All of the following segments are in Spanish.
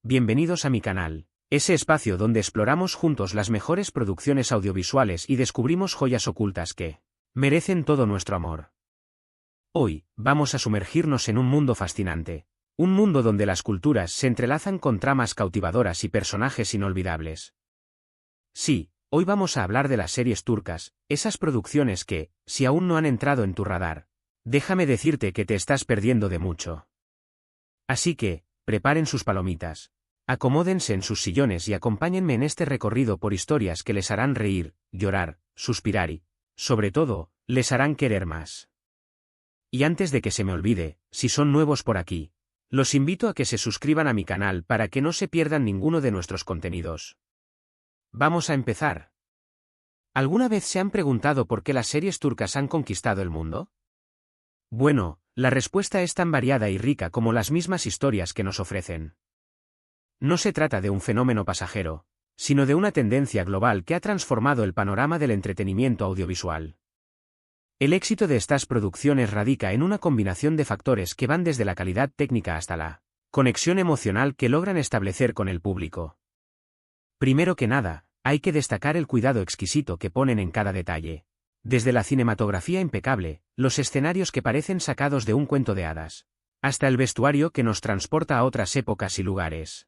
bienvenidos a mi canal, ese espacio donde exploramos juntos las mejores producciones audiovisuales y descubrimos joyas ocultas que merecen todo nuestro amor. Hoy, vamos a sumergirnos en un mundo fascinante, un mundo donde las culturas se entrelazan con tramas cautivadoras y personajes inolvidables. Sí, hoy vamos a hablar de las series turcas, esas producciones que, si aún no han entrado en tu radar, déjame decirte que te estás perdiendo de mucho. Así que, preparen sus palomitas, acomódense en sus sillones y acompáñenme en este recorrido por historias que les harán reír, llorar, suspirar y, sobre todo, les harán querer más. Y antes de que se me olvide, si son nuevos por aquí, los invito a que se suscriban a mi canal para que no se pierdan ninguno de nuestros contenidos. Vamos a empezar. ¿Alguna vez se han preguntado por qué las series turcas han conquistado el mundo? Bueno, la respuesta es tan variada y rica como las mismas historias que nos ofrecen. No se trata de un fenómeno pasajero, sino de una tendencia global que ha transformado el panorama del entretenimiento audiovisual. El éxito de estas producciones radica en una combinación de factores que van desde la calidad técnica hasta la conexión emocional que logran establecer con el público. Primero que nada, hay que destacar el cuidado exquisito que ponen en cada detalle. Desde la cinematografía impecable, los escenarios que parecen sacados de un cuento de hadas, hasta el vestuario que nos transporta a otras épocas y lugares.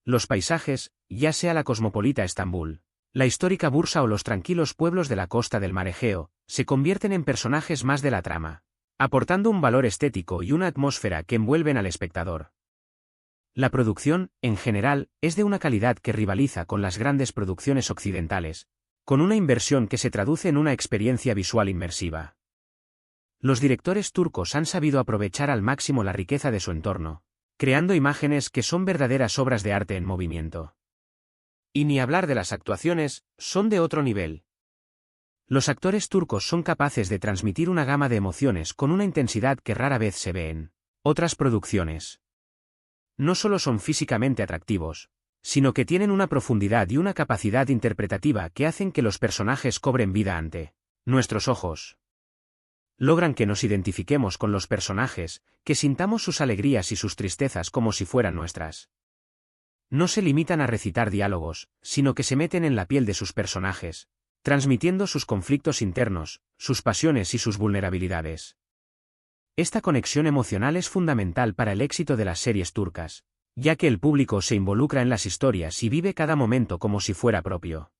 Los paisajes, ya sea la cosmopolita Estambul, la histórica Bursa o los tranquilos pueblos de la costa del Mar Egeo, se convierten en personajes más de la trama, aportando un valor estético y una atmósfera que envuelven al espectador. La producción, en general, es de una calidad que rivaliza con las grandes producciones occidentales, con una inversión que se traduce en una experiencia visual inmersiva. Los directores turcos han sabido aprovechar al máximo la riqueza de su entorno, creando imágenes que son verdaderas obras de arte en movimiento. Y ni hablar de las actuaciones, son de otro nivel. Los actores turcos son capaces de transmitir una gama de emociones con una intensidad que rara vez se ve en otras producciones. No solo son físicamente atractivos, sino que tienen una profundidad y una capacidad interpretativa que hacen que los personajes cobren vida ante nuestros ojos. Logran que nos identifiquemos con los personajes, que sintamos sus alegrías y sus tristezas como si fueran nuestras. No se limitan a recitar diálogos, sino que se meten en la piel de sus personajes, transmitiendo sus conflictos internos, sus pasiones y sus vulnerabilidades. Esta conexión emocional es fundamental para el éxito de las series turcas, ya que el público se involucra en las historias y vive cada momento como si fuera propio.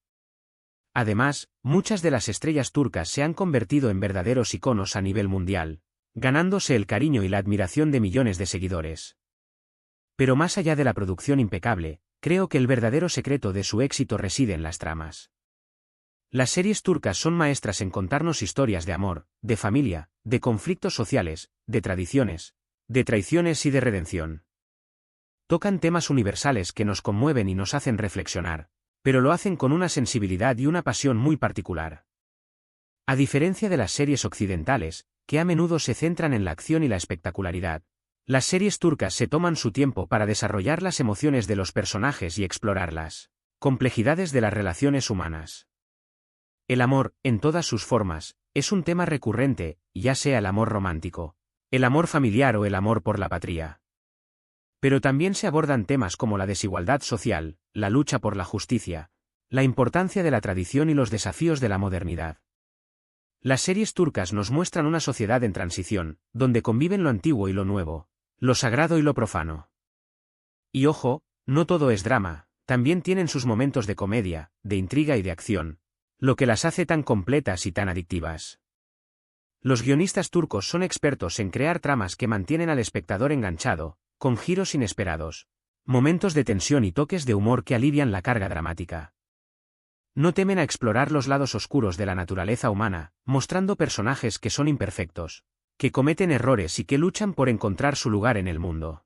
Además, muchas de las estrellas turcas se han convertido en verdaderos iconos a nivel mundial, ganándose el cariño y la admiración de millones de seguidores. Pero más allá de la producción impecable, creo que el verdadero secreto de su éxito reside en las tramas. Las series turcas son maestras en contarnos historias de amor, de familia, de conflictos sociales, de tradiciones, de traiciones y de redención. Tocan temas universales que nos conmueven y nos hacen reflexionar, pero lo hacen con una sensibilidad y una pasión muy particular. A diferencia de las series occidentales, que a menudo se centran en la acción y la espectacularidad, las series turcas se toman su tiempo para desarrollar las emociones de los personajes y explorar las complejidades de las relaciones humanas. El amor, en todas sus formas, es un tema recurrente, ya sea el amor romántico, el amor familiar o el amor por la patria. Pero también se abordan temas como la desigualdad social, la lucha por la justicia, la importancia de la tradición y los desafíos de la modernidad. Las series turcas nos muestran una sociedad en transición, donde conviven lo antiguo y lo nuevo, lo sagrado y lo profano. Y ojo, no todo es drama, también tienen sus momentos de comedia, de intriga y de acción, lo que las hace tan completas y tan adictivas. Los guionistas turcos son expertos en crear tramas que mantienen al espectador enganchado, con giros inesperados, momentos de tensión y toques de humor que alivian la carga dramática. No temen a explorar los lados oscuros de la naturaleza humana, mostrando personajes que son imperfectos, que cometen errores y que luchan por encontrar su lugar en el mundo.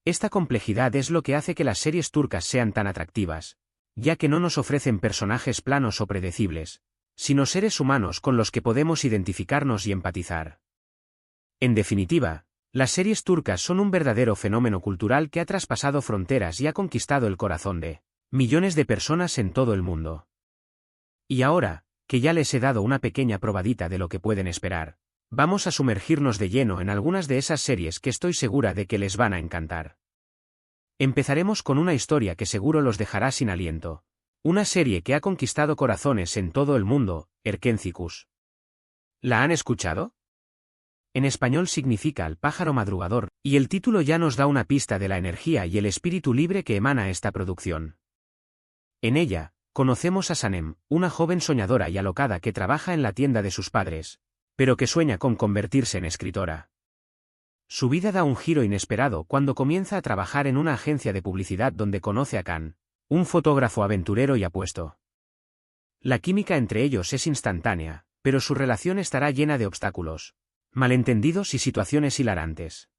Esta complejidad es lo que hace que las series turcas sean tan atractivas, ya que no nos ofrecen personajes planos o predecibles, sino seres humanos con los que podemos identificarnos y empatizar. En definitiva, las series turcas son un verdadero fenómeno cultural que ha traspasado fronteras y ha conquistado el corazón de millones de personas en todo el mundo. Y ahora, que ya les he dado una pequeña probadita de lo que pueden esperar, vamos a sumergirnos de lleno en algunas de esas series que estoy segura de que les van a encantar. Empezaremos con una historia que seguro los dejará sin aliento. Una serie que ha conquistado corazones en todo el mundo, Erkénthicus. ¿La han escuchado? En español significa el pájaro madrugador, y el título ya nos da una pista de la energía y el espíritu libre que emana esta producción. En ella, conocemos a Sanem, una joven soñadora y alocada que trabaja en la tienda de sus padres, pero que sueña con convertirse en escritora. Su vida da un giro inesperado cuando comienza a trabajar en una agencia de publicidad donde conoce a Khan, un fotógrafo aventurero y apuesto. La química entre ellos es instantánea, pero su relación estará llena de obstáculos, malentendidos y situaciones hilarantes.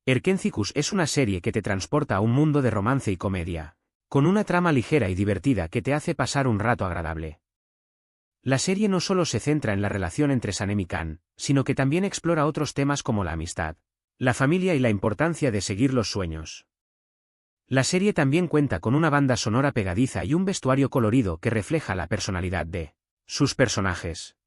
Erkénthicus es una serie que te transporta a un mundo de romance y comedia, con una trama ligera y divertida que te hace pasar un rato agradable. La serie no solo se centra en la relación entre Sanem y Khan, sino que también explora otros temas como la amistad, la familia y la importancia de seguir los sueños. La serie también cuenta con una banda sonora pegadiza y un vestuario colorido que refleja la personalidad de sus personajes.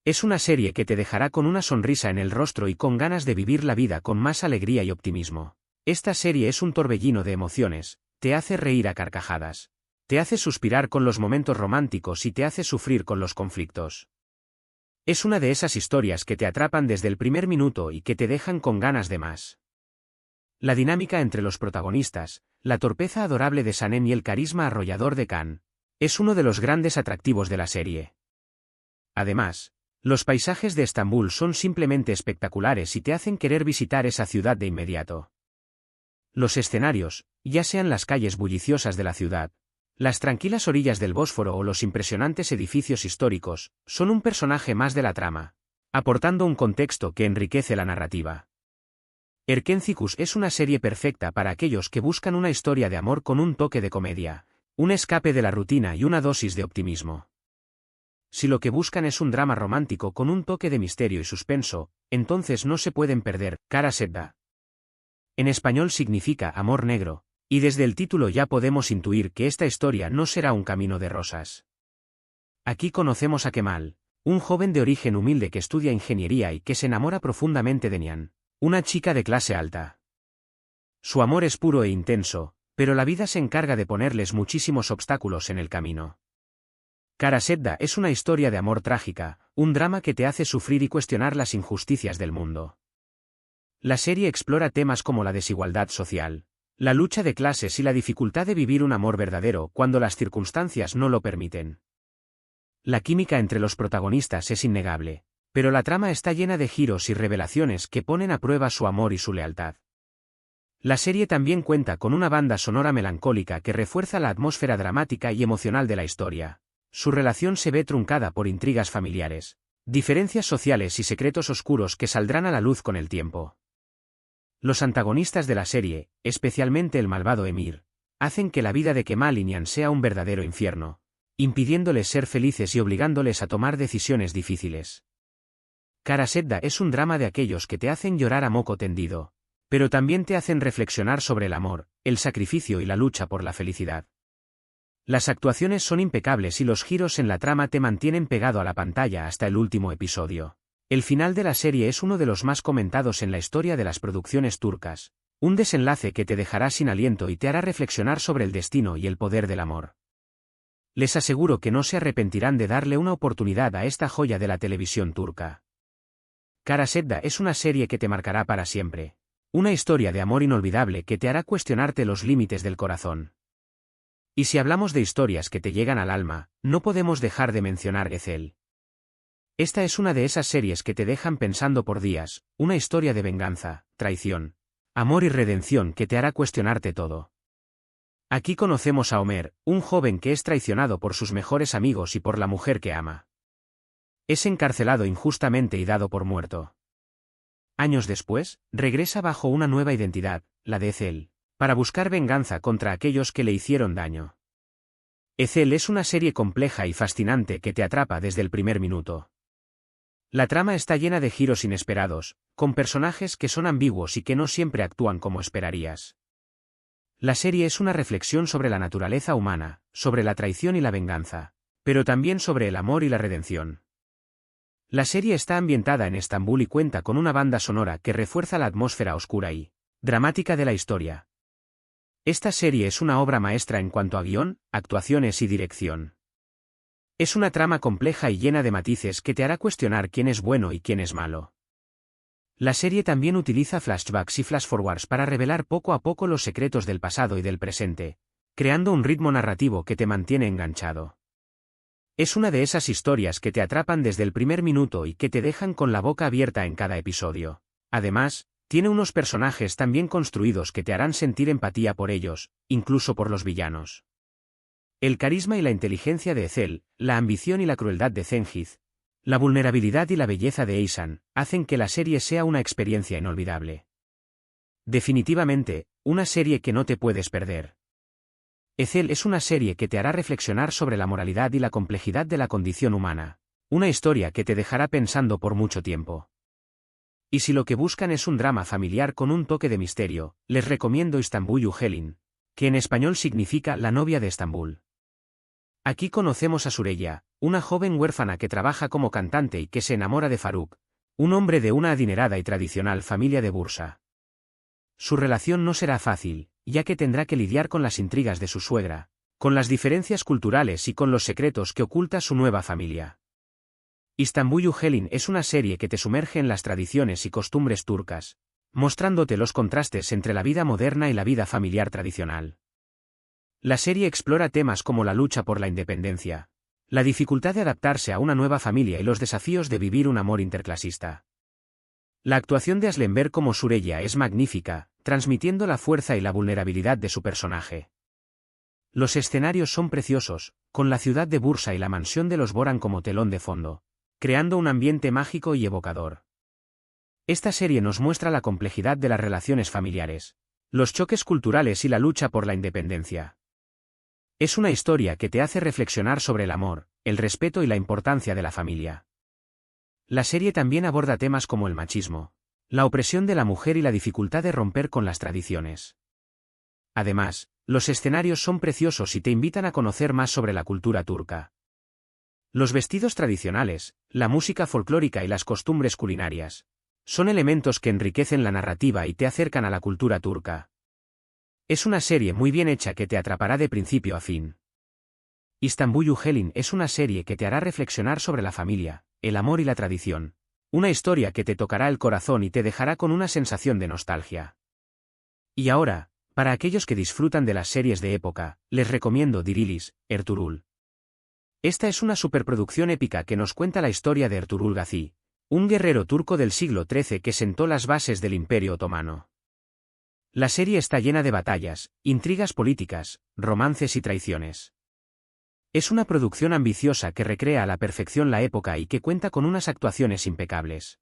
Es una serie que te dejará con una sonrisa en el rostro y con ganas de vivir la vida con más alegría y optimismo. Esta serie es un torbellino de emociones, te hace reír a carcajadas, te hace suspirar con los momentos románticos y te hace sufrir con los conflictos. Es una de esas historias que te atrapan desde el primer minuto y que te dejan con ganas de más. La dinámica entre los protagonistas, la torpeza adorable de Sanem y el carisma arrollador de Khan, es uno de los grandes atractivos de la serie. Además, los paisajes de Estambul son simplemente espectaculares y te hacen querer visitar esa ciudad de inmediato. Los escenarios, ya sean las calles bulliciosas de la ciudad, las tranquilas orillas del Bósforo o los impresionantes edificios históricos, son un personaje más de la trama, aportando un contexto que enriquece la narrativa. Erkénthicus es una serie perfecta para aquellos que buscan una historia de amor con un toque de comedia, un escape de la rutina y una dosis de optimismo. Si lo que buscan es un drama romántico con un toque de misterio y suspenso, entonces no se pueden perder Kara Sedda. En español significa amor negro, y desde el título ya podemos intuir que esta historia no será un camino de rosas. Aquí conocemos a Kemal, un joven de origen humilde que estudia ingeniería y que se enamora profundamente de Nihan, una chica de clase alta. Su amor es puro e intenso, pero la vida se encarga de ponerles muchísimos obstáculos en el camino. Kara Sedda es una historia de amor trágica, un drama que te hace sufrir y cuestionar las injusticias del mundo. La serie explora temas como la desigualdad social, la lucha de clases y la dificultad de vivir un amor verdadero cuando las circunstancias no lo permiten. La química entre los protagonistas es innegable, pero la trama está llena de giros y revelaciones que ponen a prueba su amor y su lealtad. La serie también cuenta con una banda sonora melancólica que refuerza la atmósfera dramática y emocional de la historia. Su relación se ve truncada por intrigas familiares, diferencias sociales y secretos oscuros que saldrán a la luz con el tiempo. Los antagonistas de la serie, especialmente el malvado Emir, hacen que la vida de Kemal y Nihan sea un verdadero infierno, impidiéndoles ser felices y obligándoles a tomar decisiones difíciles. Kara Sedda es un drama de aquellos que te hacen llorar a moco tendido, pero también te hacen reflexionar sobre el amor, el sacrificio y la lucha por la felicidad. Las actuaciones son impecables y los giros en la trama te mantienen pegado a la pantalla hasta el último episodio. El final de la serie es uno de los más comentados en la historia de las producciones turcas, un desenlace que te dejará sin aliento y te hará reflexionar sobre el destino y el poder del amor. Les aseguro que no se arrepentirán de darle una oportunidad a esta joya de la televisión turca. Kara Sedda es una serie que te marcará para siempre, una historia de amor inolvidable que te hará cuestionarte los límites del corazón. Y si hablamos de historias que te llegan al alma, no podemos dejar de mencionar Ezel. Esta es una de esas series que te dejan pensando por días, una historia de venganza, traición, amor y redención que te hará cuestionarte todo. Aquí conocemos a Omer, un joven que es traicionado por sus mejores amigos y por la mujer que ama. Es encarcelado injustamente y dado por muerto. Años después, regresa bajo una nueva identidad, la de Ezel, para buscar venganza contra aquellos que le hicieron daño. Ezel es una serie compleja y fascinante que te atrapa desde el primer minuto. La trama está llena de giros inesperados, con personajes que son ambiguos y que no siempre actúan como esperarías. La serie es una reflexión sobre la naturaleza humana, sobre la traición y la venganza, pero también sobre el amor y la redención. La serie está ambientada en Estambul y cuenta con una banda sonora que refuerza la atmósfera oscura y dramática de la historia. Esta serie es una obra maestra en cuanto a guión, actuaciones y dirección. Es una trama compleja y llena de matices que te hará cuestionar quién es bueno y quién es malo. La serie también utiliza flashbacks y flashforwards para revelar poco a poco los secretos del pasado y del presente, creando un ritmo narrativo que te mantiene enganchado. Es una de esas historias que te atrapan desde el primer minuto y que te dejan con la boca abierta en cada episodio. Además, tiene unos personajes tan bien construidos que te harán sentir empatía por ellos, incluso por los villanos. El carisma y la inteligencia de Ethel, la ambición y la crueldad de Zenith, la vulnerabilidad y la belleza de Aisan, hacen que la serie sea una experiencia inolvidable. Definitivamente, una serie que no te puedes perder. Ethel es una serie que te hará reflexionar sobre la moralidad y la complejidad de la condición humana, una historia que te dejará pensando por mucho tiempo. Y si lo que buscan es un drama familiar con un toque de misterio, les recomiendo Istanbul Helin, que en español significa la novia de Estambul. Aquí conocemos a Süreyya, una joven huérfana que trabaja como cantante y que se enamora de Faruk, un hombre de una adinerada y tradicional familia de Bursa. Su relación no será fácil, ya que tendrá que lidiar con las intrigas de su suegra, con las diferencias culturales y con los secretos que oculta su nueva familia. Istanbul Helin es una serie que te sumerge en las tradiciones y costumbres turcas, mostrándote los contrastes entre la vida moderna y la vida familiar tradicional. La serie explora temas como la lucha por la independencia, la dificultad de adaptarse a una nueva familia y los desafíos de vivir un amor interclasista. La actuación de Aslenberg como Süreyya es magnífica, transmitiendo la fuerza y la vulnerabilidad de su personaje. Los escenarios son preciosos, con la ciudad de Bursa y la mansión de los Boran como telón de fondo, creando un ambiente mágico y evocador. Esta serie nos muestra la complejidad de las relaciones familiares, los choques culturales y la lucha por la independencia. Es una historia que te hace reflexionar sobre el amor, el respeto y la importancia de la familia. La serie también aborda temas como el machismo, la opresión de la mujer y la dificultad de romper con las tradiciones. Además, los escenarios son preciosos y te invitan a conocer más sobre la cultura turca. Los vestidos tradicionales, la música folclórica y las costumbres culinarias son elementos que enriquecen la narrativa y te acercan a la cultura turca. Es una serie muy bien hecha que te atrapará de principio a fin. Istanbul Helin es una serie que te hará reflexionar sobre la familia, el amor y la tradición. Una historia que te tocará el corazón y te dejará con una sensación de nostalgia. Y ahora, para aquellos que disfrutan de las series de época, les recomiendo Dirilis, Ertuğrul. Esta es una superproducción épica que nos cuenta la historia de Ertuğrul Gazi, un guerrero turco del siglo XIII que sentó las bases del Imperio Otomano. La serie está llena de batallas, intrigas políticas, romances y traiciones. Es una producción ambiciosa que recrea a la perfección la época y que cuenta con unas actuaciones impecables.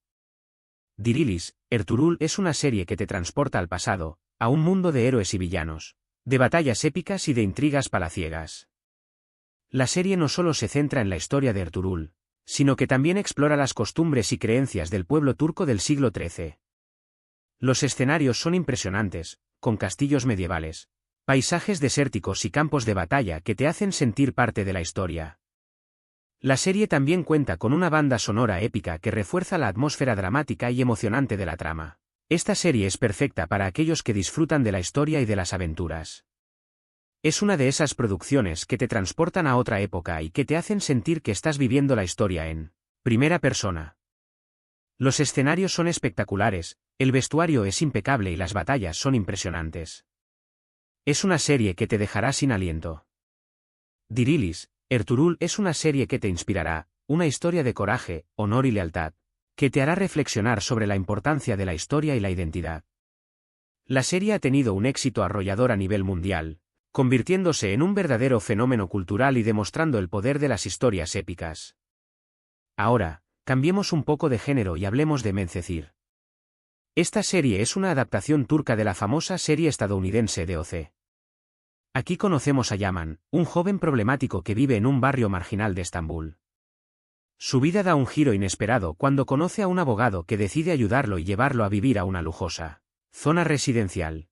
Dirilis, Ertuğrul es una serie que te transporta al pasado, a un mundo de héroes y villanos, de batallas épicas y de intrigas palaciegas. La serie no solo se centra en la historia de Ertuğrul, sino que también explora las costumbres y creencias del pueblo turco del siglo XIII. Los escenarios son impresionantes, con castillos medievales, paisajes desérticos y campos de batalla que te hacen sentir parte de la historia. La serie también cuenta con una banda sonora épica que refuerza la atmósfera dramática y emocionante de la trama. Esta serie es perfecta para aquellos que disfrutan de la historia y de las aventuras. Es una de esas producciones que te transportan a otra época y que te hacen sentir que estás viviendo la historia en primera persona. Los escenarios son espectaculares, el vestuario es impecable y las batallas son impresionantes. Es una serie que te dejará sin aliento. Dirilis, Ertuğrul es una serie que te inspirará, una historia de coraje, honor y lealtad, que te hará reflexionar sobre la importancia de la historia y la identidad. La serie ha tenido un éxito arrollador a nivel mundial, convirtiéndose en un verdadero fenómeno cultural y demostrando el poder de las historias épicas. Ahora, cambiemos un poco de género y hablemos de Medcezir. Esta serie es una adaptación turca de la famosa serie estadounidense de OC. Aquí conocemos a Yaman, un joven problemático que vive en un barrio marginal de Estambul. Su vida da un giro inesperado cuando conoce a un abogado que decide ayudarlo y llevarlo a vivir a una lujosa zona residencial.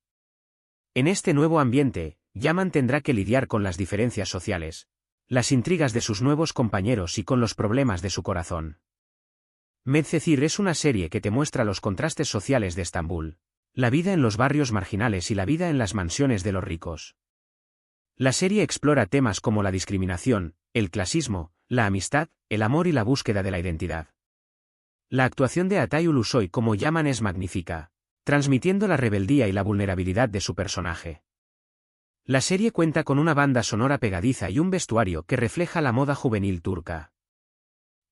En este nuevo ambiente, Yaman tendrá que lidiar con las diferencias sociales, las intrigas de sus nuevos compañeros y con los problemas de su corazón. Medcezir es una serie que te muestra los contrastes sociales de Estambul, La vida en los barrios marginales y la vida en las mansiones de los ricos. La serie explora temas como la discriminación, el clasismo, la amistad, el amor y la búsqueda de la identidad. La actuación de Atayul Usoy como Yaman es magnífica, transmitiendo la rebeldía y la vulnerabilidad de su personaje. La serie cuenta con una banda sonora pegadiza y un vestuario que refleja la moda juvenil turca.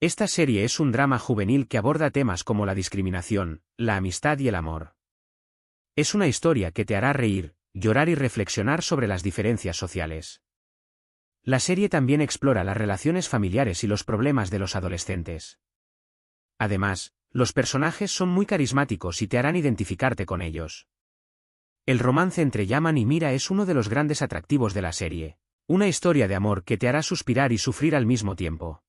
Esta serie es un drama juvenil que aborda temas como la discriminación, la amistad y el amor. Es una historia que te hará reír, llorar y reflexionar sobre las diferencias sociales. La serie también explora las relaciones familiares y los problemas de los adolescentes. Además, los personajes son muy carismáticos y te harán identificarte con ellos. El romance entre Yaman y Mira es uno de los grandes atractivos de la serie, una historia de amor que te hará suspirar y sufrir al mismo tiempo.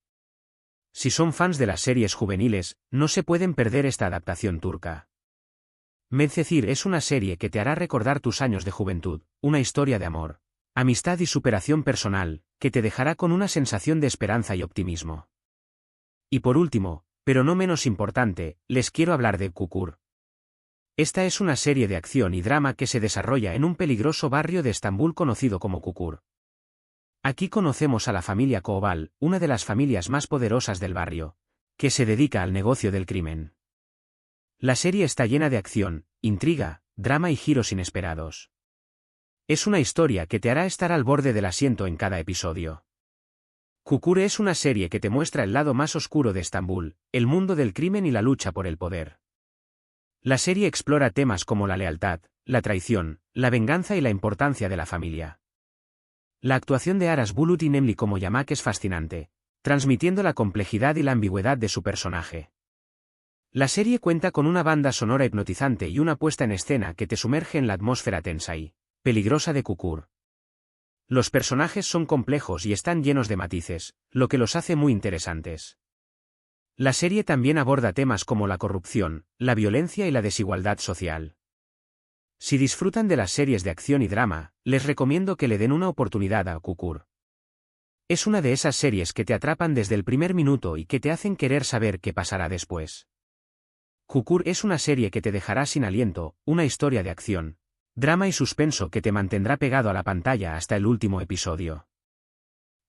Si son fans de las series juveniles, no se pueden perder esta adaptación turca. Medcezir es una serie que te hará recordar tus años de juventud, una historia de amor, amistad y superación personal, que te dejará con una sensación de esperanza y optimismo. Y por último, pero no menos importante, les quiero hablar de Kukur. Esta es una serie de acción y drama que se desarrolla en un peligroso barrio de Estambul conocido como Kukur. Aquí conocemos a la familia Koval, una de las familias más poderosas del barrio, que se dedica al negocio del crimen. La serie está llena de acción, intriga, drama y giros inesperados. Es una historia que te hará estar al borde del asiento en cada episodio. Kukur es una serie que te muestra el lado más oscuro de Estambul, el mundo del crimen y la lucha por el poder. La serie explora temas como la lealtad, la traición, la venganza y la importancia de la familia. La actuación de Aras Bulut y Nemli como Yamak es fascinante, transmitiendo la complejidad y la ambigüedad de su personaje. La serie cuenta con una banda sonora hipnotizante y una puesta en escena que te sumerge en la atmósfera tensa y peligrosa de Kukur. Los personajes son complejos y están llenos de matices, lo que los hace muy interesantes. La serie también aborda temas como la corrupción, la violencia y la desigualdad social. Si disfrutan de las series de acción y drama, les recomiendo que le den una oportunidad a Kukur. Es una de esas series que te atrapan desde el primer minuto y que te hacen querer saber qué pasará después. Kukur es una serie que te dejará sin aliento, una historia de acción, drama y suspenso que te mantendrá pegado a la pantalla hasta el último episodio.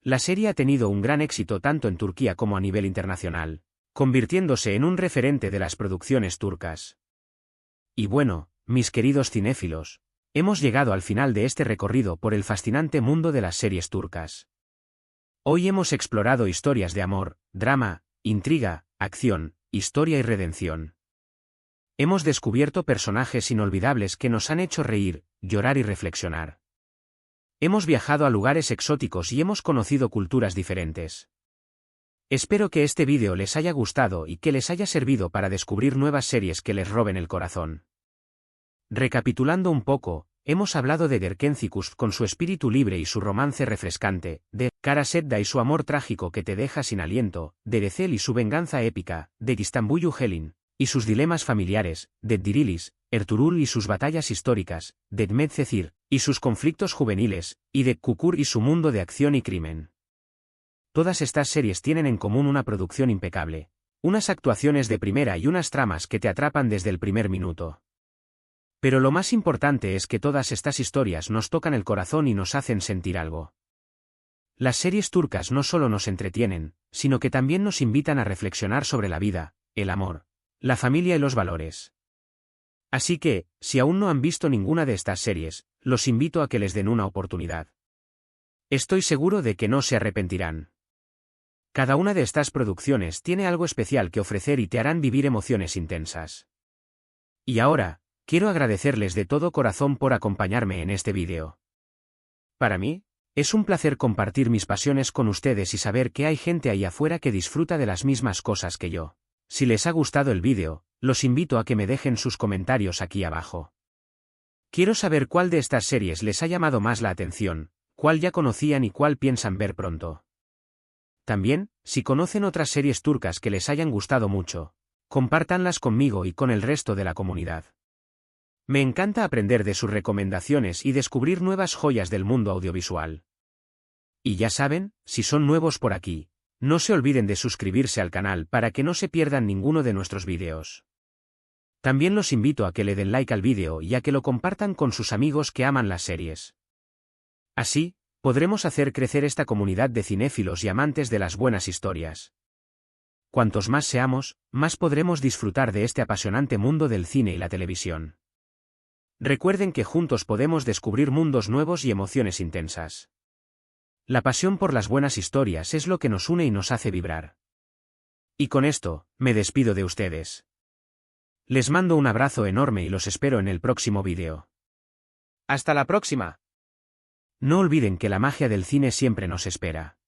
La serie ha tenido un gran éxito tanto en Turquía como a nivel internacional, convirtiéndose en un referente de las producciones turcas. Y bueno, mis queridos cinéfilos, hemos llegado al final de este recorrido por el fascinante mundo de las series turcas. Hoy hemos explorado historias de amor, drama, intriga, acción, historia y redención. Hemos descubierto personajes inolvidables que nos han hecho reír, llorar y reflexionar. Hemos viajado a lugares exóticos y hemos conocido culturas diferentes. Espero que este vídeo les haya gustado y que les haya servido para descubrir nuevas series que les roben el corazón. Recapitulando un poco, hemos hablado de Gerkencikus con su espíritu libre y su romance refrescante, de Karasetda y su amor trágico que te deja sin aliento, de Erecel y su venganza épica, de Istanbul Helin y sus dilemas familiares, de Dirilis, Ertuğrul y sus batallas históricas, de Medcezir y sus conflictos juveniles, y de Kukur y su mundo de acción y crimen. Todas estas series tienen en común una producción impecable, unas actuaciones de primera y unas tramas que te atrapan desde el primer minuto. Pero lo más importante es que todas estas historias nos tocan el corazón y nos hacen sentir algo. Las series turcas no solo nos entretienen, sino que también nos invitan a reflexionar sobre la vida, el amor, la familia y los valores. Así que, si aún no han visto ninguna de estas series, los invito a que les den una oportunidad. Estoy seguro de que no se arrepentirán. Cada una de estas producciones tiene algo especial que ofrecer y te harán vivir emociones intensas. Y ahora, quiero agradecerles de todo corazón por acompañarme en este vídeo. Para mí, es un placer compartir mis pasiones con ustedes y saber que hay gente ahí afuera que disfruta de las mismas cosas que yo. Si les ha gustado el vídeo, los invito a que me dejen sus comentarios aquí abajo. Quiero saber cuál de estas series les ha llamado más la atención, cuál ya conocían y cuál piensan ver pronto. También, si conocen otras series turcas que les hayan gustado mucho, compártanlas conmigo y con el resto de la comunidad. Me encanta aprender de sus recomendaciones y descubrir nuevas joyas del mundo audiovisual. Y ya saben, si son nuevos por aquí, no se olviden de suscribirse al canal para que no se pierdan ninguno de nuestros vídeos. También los invito a que le den like al vídeo y a que lo compartan con sus amigos que aman las series. Así, podremos hacer crecer esta comunidad de cinéfilos y amantes de las buenas historias. Cuantos más seamos, más podremos disfrutar de este apasionante mundo del cine y la televisión. Recuerden que juntos podemos descubrir mundos nuevos y emociones intensas. La pasión por las buenas historias es lo que nos une y nos hace vibrar. Y con esto, me despido de ustedes. Les mando un abrazo enorme y los espero en el próximo vídeo. ¡Hasta la próxima! No olviden que la magia del cine siempre nos espera.